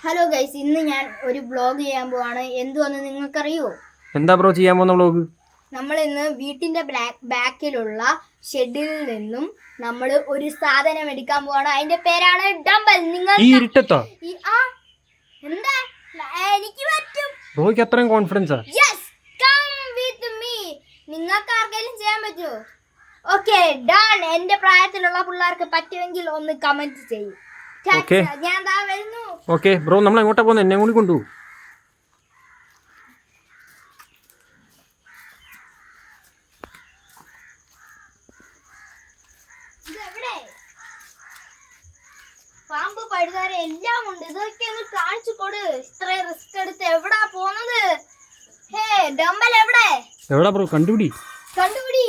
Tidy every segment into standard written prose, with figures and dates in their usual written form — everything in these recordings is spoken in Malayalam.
ഹലോ ഗൈസ്, ഇന്ന് ഞാൻ ഒരു വ്ളോഗ് ചെയ്യാൻ പോവാണ്. എന്തുവെന്ന് നിങ്ങൾക്കറിയോ? എന്താ ബ്രോ ചെയ്യാൻ പോകുന്ന വ്ളോഗ്? നമ്മൾ ഇന്ന് വീട്ടിന്റെ ബാക്കിലുള്ള ഷെഡിൽ നിന്നും നമ്മൾ ഒരു സാധനം എടുക്കാൻ പോവാണ്. അതിന്റെ പേരാണ് ഡംബൽ. നിങ്ങൾ എന്താ എനിക്ക് പറ്റും. ബ്രോയ്ക്ക് അത്രയും കോൺഫിഡൻസാ? Yes, come with me. നിങ്ങൾക്ക് ആർക്കെങ്കിലും ചെയ്യാൻ പറ്റുമോ? Okay, done. എന്റെ പ്രായത്തിലുള്ള പിള്ളേർക്ക് പറ്റുമെങ്കിൽ ഒന്ന് കമന്റ് ചെയ്യും. ഞാൻ ദാ വരുന്നു. ഓക്കെ ബ്രോ, നമ്മൾ എങ്ങോട്ടാ പോകുന്നത്? എന്നെ കൂടി കൊണ്ടുപോകും. പാമ്പ് പഴുതാര എല്ലാം ഉണ്ട്. ഇതൊക്കെ ഒന്ന് കാണിച്ചു കൊടു. ഇത്രയും റിസ്ക് എടുത്ത് എവിടാ പോന്നത്? ഹേ, ഡംബൽ എവിടെ ബ്രോ? കണ്ടുപിടി.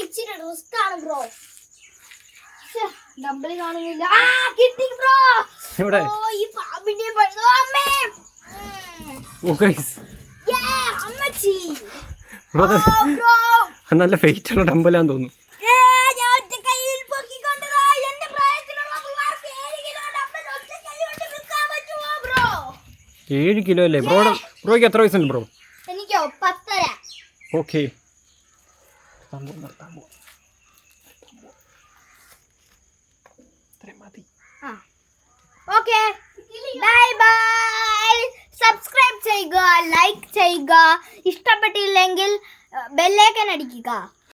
ഇച്ചിരി റിസ്ക് ആണ് ബ്രോ. ഡംബൽ കാണുന്നില്ല. കിട്ടി ബ്രോ. എവിടെ? ഈ പാമ്പിന്റെ പഴുതോ അമ്മേ. അമ്മച്ചി. ബ്രോ നല്ല ഫെയിറ്റ് ഉള്ള ഡംബലാന്ന് തോന്നുന്നു. 7 കിലോ അല്ലേ ബ്രോയ്ക്ക്? എത്ര വയസ്സുണ്ട് ബ്രോ? എനിക്കോ 10.5. Okay, okay, bye bye. Subscribe ചെയ്യുക, ലൈക്ക് ചെയ്യുക. ഇഷ്ടപ്പെട്ടില്ലെങ്കിൽ ബെല്ലൈക്കൺ അടിക്കുക.